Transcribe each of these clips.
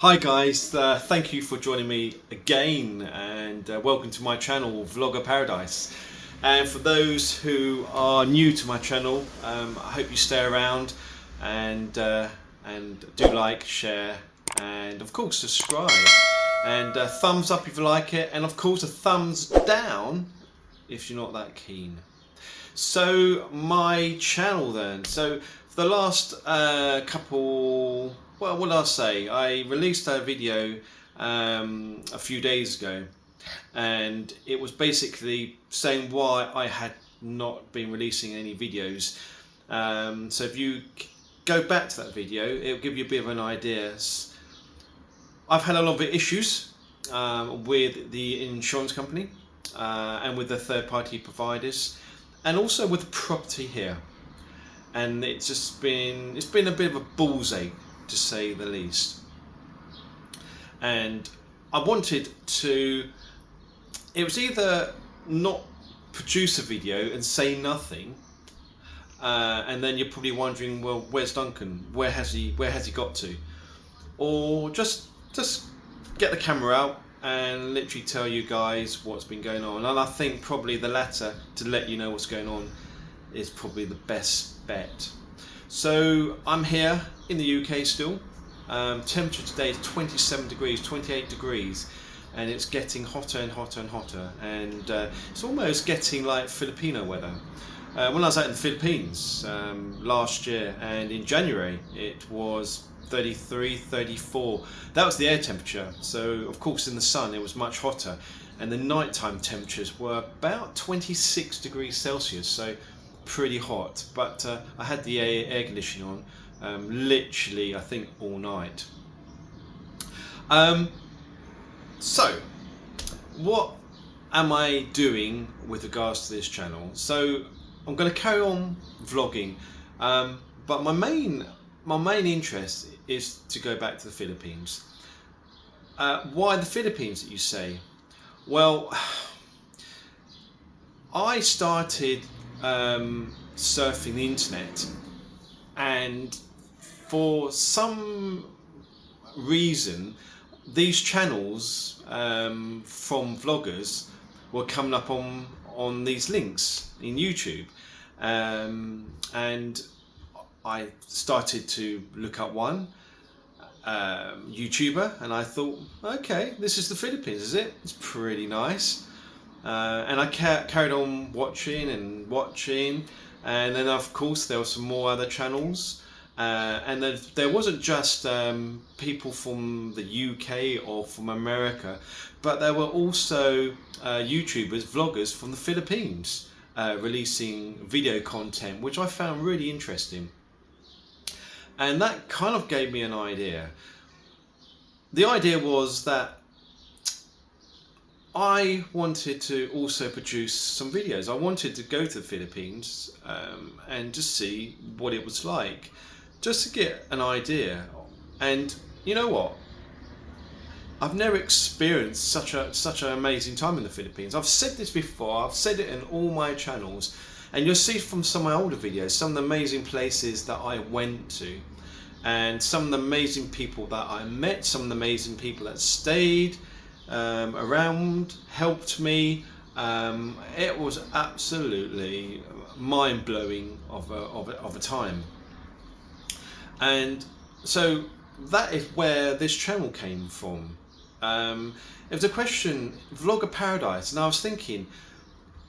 Hi guys, thank you for joining me again and welcome to my channel Vlogger Paradise. And for those who are new to my channel, I hope you stay around and do like, share and of course subscribe. And thumbs up if you like it, and of course a thumbs down if you're not that keen. So my channel then, so for the last couple, well, what did I say? I released a video a few days ago, and it was basically saying why I had not been releasing any videos. So if you go back to that video, it'll give you a bit of an idea. I've had a lot of issues with the insurance company and with the third-party providers, and also with the property here. And it's been a bit of a ball's ache, to say the least. And I wanted to, it was either not produce a video and say nothing, and then you're probably wondering, well, where's Duncan? Where has he got to? Or just get the camera out and literally tell you guys what's been going on. And I think probably the latter, to let you know what's going on, is probably the best bet. So I'm here in the UK still. Temperature today is 27 degrees, 28 degrees, and it's getting hotter and hotter and hotter, and it's almost getting like Filipino weather. When I was out in the Philippines last year, and in January it was 33, 34. That was the air temperature. So of course in the sun it was much hotter, and the nighttime temperatures were about 26 degrees Celsius, so pretty hot. But I had the air conditioning on literally I think all night. So what am I doing with regards to this channel? So I'm going to carry on vlogging, but my main interest is to go back to the Philippines. Why the Philippines, you say? Well, I started surfing the internet, and for some reason these channels from vloggers were coming up on these links in YouTube, and I started to look up one YouTuber, and I thought, okay, this is the Philippines, is it? It's pretty nice. And I carried on watching, and then of course there were some more other channels, and there wasn't just people from the UK or from America, but there were also YouTubers, vloggers from the Philippines releasing video content, which I found really interesting. And that kind of gave me an idea. The idea was that I wanted to also produce some videos. I wanted to go to the Philippines and just see what it was like, just to get an idea. And you know what? I've never experienced such an amazing time in the Philippines. I've said this before, I've said it in all my channels, and you'll see from some of my older videos some of the amazing places that I went to, and some of the amazing people that I met, some of the amazing people that stayed around, helped me. It was absolutely mind-blowing of a time. And so that is where this channel came from. It was a question, Vlogger Paradise, and I was thinking,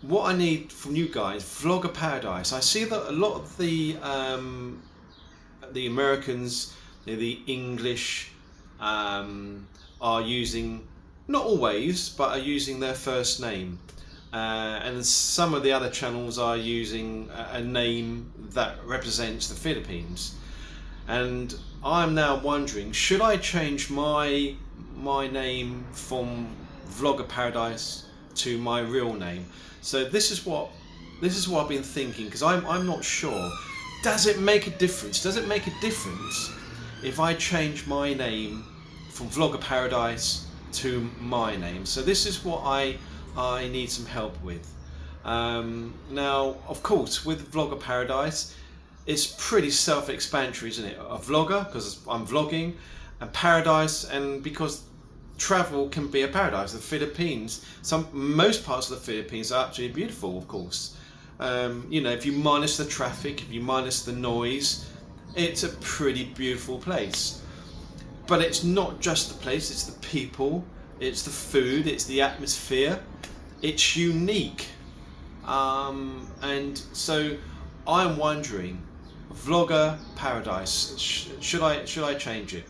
what I need from you guys, Vlogger Paradise. I see that a lot of the Americans, the English, are using, not always, but are using their first name, and some of the other channels are using a name that represents the Philippines. And I'm now wondering, should I change my name from Vlogger Paradise to my real name? So this is what I've been thinking, because I'm not sure. Does it make a difference? Does it make a difference if I change my name from Vlogger Paradise to my name? So this is what I need some help with. Now, of course, with Vlogger Paradise, it's pretty self-explanatory, isn't it? A vlogger, because I'm vlogging, and paradise, and because travel can be a paradise. The Philippines, most parts of the Philippines are absolutely beautiful, of course. You know, if you minus the traffic, if you minus the noise, it's a pretty beautiful place. But it's not just the place, it's the people, it's the food, it's the atmosphere. It's unique. And so I'm wondering, vlogger paradise, should I change it?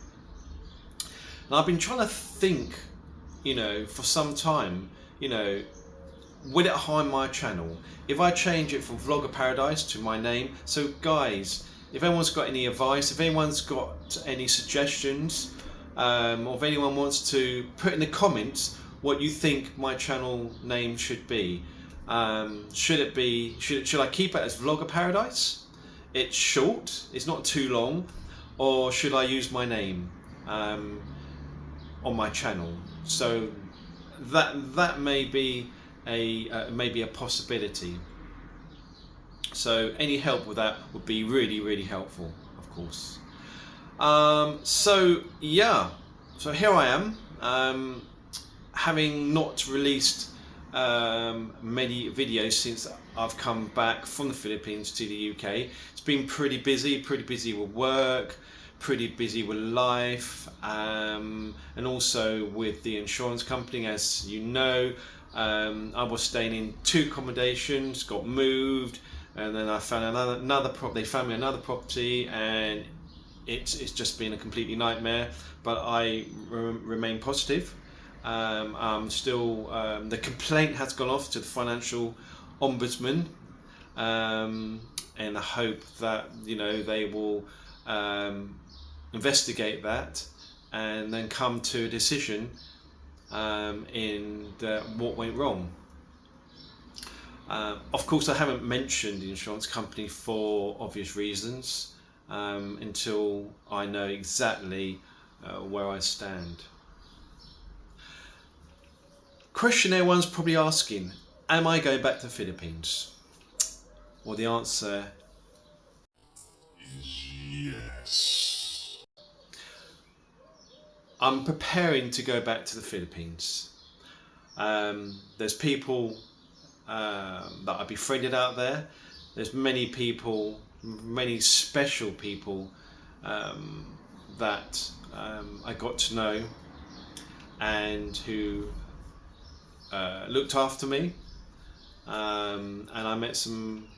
And I've been trying to think, you know, for some time, you know, will it harm my channel if I change it from Vlogger Paradise to my name? So guys, if anyone's got any advice, if anyone's got any suggestions, or if anyone wants to put in the comments what you think my channel name should be. Should I keep it as Vlogger Paradise? It's short, it's not too long, or should I use my name on my channel? So that may be a possibility. So any help with that would be really helpful, of course. So yeah, so here I am, having not released many videos since I've come back from the Philippines to the UK. It's been pretty busy with work, pretty busy with life, and also with the insurance company. As you know, I was staying in 2 accommodations, got moved, and then I found another property. They found me another property, and it's just been a completely nightmare. But I remain positive. I'm still, the complaint has gone off to the financial ombudsman, in the hope that, you know, they will investigate that and then come to a decision in what went wrong. Of course, I haven't mentioned the insurance company for obvious reasons, until I know exactly where I stand. Question everyone's probably asking, am I going back to the Philippines? Well, the answer is yes. I'm preparing to go back to the Philippines. There's people that I befriended out there. There's many people, many special people that I got to know and who looked after me, and I met some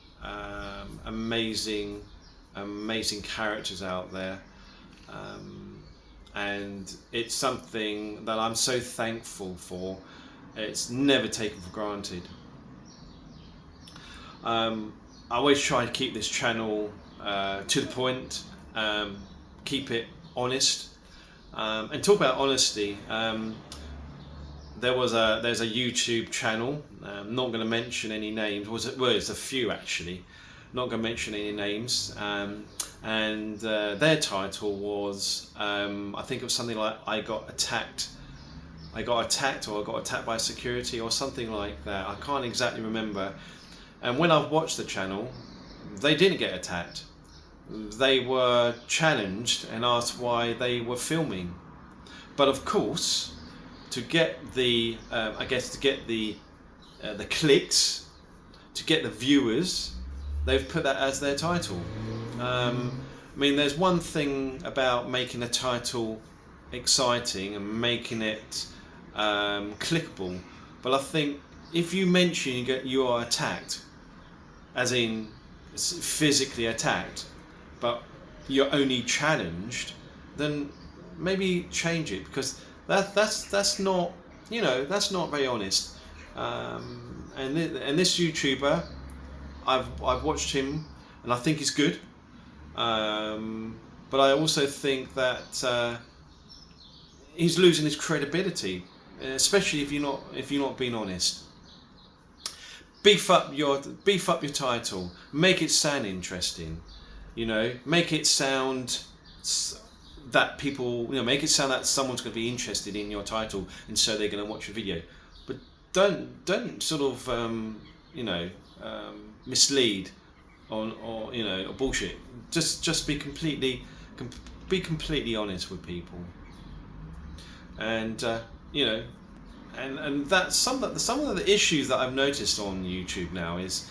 amazing characters out there, and it's something that I'm so thankful for. It's never taken for granted. I always try to keep this channel to the point, keep it honest, and talk about honesty. There's a YouTube channel. I'm not going to mention any names. Well, it's a few actually. Not going to mention any names. And their title was, I think it was something like I got attacked, or I got attacked by security, or something like that. I can't exactly remember. And when I've watched the channel, they didn't get attacked. They were challenged and asked why they were filming. But of course, to get the the clicks, to get the viewers, they've put that as their title. I mean, there's one thing about making a title exciting and making it clickable, but I think if you mention you are attacked, as in physically attacked, but you're only challenged, then maybe change it, because that's not, you know, that's not very honest. And this YouTuber, I've watched him and I think he's good, but I also think that he's losing his credibility, especially if you're not being honest. Beef up your title, make it sound interesting, you know, make it sound that people, you know, make it sound that someone's going to be interested in your title, and so they're going to watch your video. But don't sort of mislead or you know, or bullshit. Just be completely honest with people. and you know, and that's some of the issues that I've noticed on YouTube now is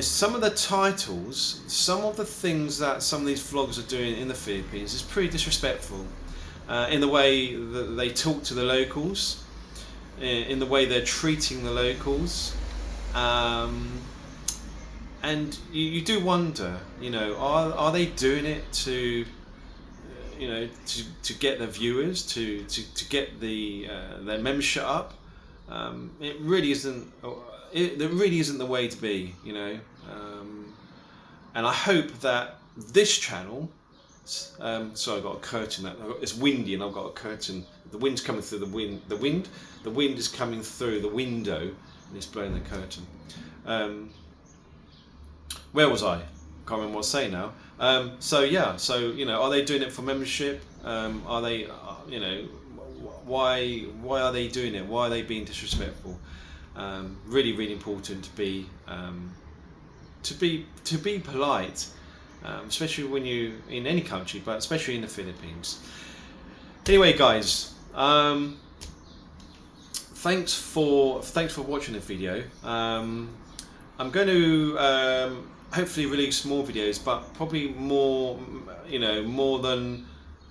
some of the titles, some of the things that some of these vlogs are doing in the Philippines is pretty disrespectful, in the way that they talk to the locals, in the way they're treating the locals, and you do wonder, you know, are they doing it to, you know, to get their viewers, to get their membership up? It really isn't. It really isn't the way to be, you know. And I hope that this channel. So I've got a curtain. It's windy, and I've got a curtain. The wind's coming through the wind. The wind is coming through the window, and it's blowing the curtain. Where was I? Can't remember what I was saying now. So yeah. So, you know, are they doing it for membership? Are they? You know, why are they doing it? Why are they being disrespectful? Really important to be polite, especially when you in any country, but especially in the Philippines. Anyway, guys, thanks for watching the video. I'm going to hopefully release more videos, but probably more, you know, more than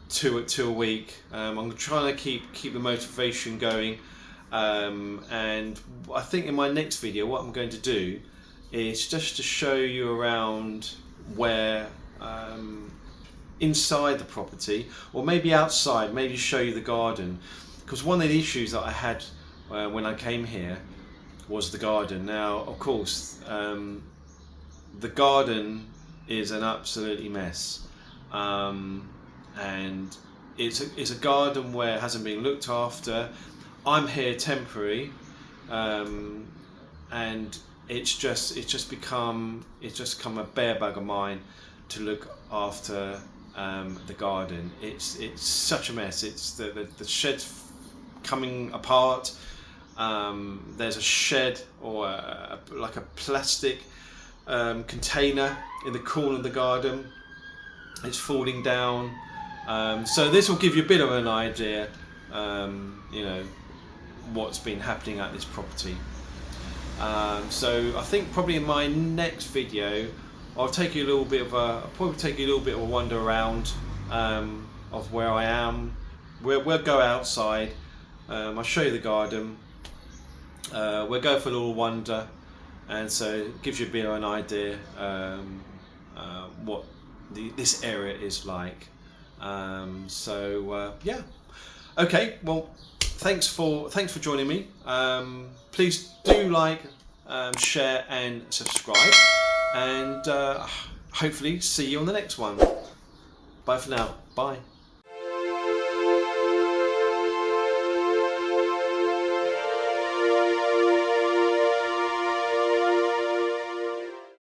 two a week. I'm trying to keep the motivation going, and I think in my next video what I'm going to do is just to show you around where, inside the property, or maybe outside, maybe show you the garden, because one of the issues that I had when I came here was the garden. Now, of course, the garden is an absolutely mess, and it's a garden where it hasn't been looked after. I'm here temporary, and it's just become a bear bug of mine to look after the garden. It's such a mess. It's the shed's coming apart. There's a shed, or like a plastic container in the corner of the garden. It's falling down. So this will give you a bit of an idea, you know, what's been happening at this property. So I think probably in my next video I'll take you a little bit of a wander around of where I am. We'll go outside. I'll show you the garden. We'll go for a little wander, and so it gives you a bit of an idea what this area is like. Yeah. Okay. Well, thanks for joining me. Please do like, share, and subscribe, and hopefully see you on the next one. Bye for now. Bye.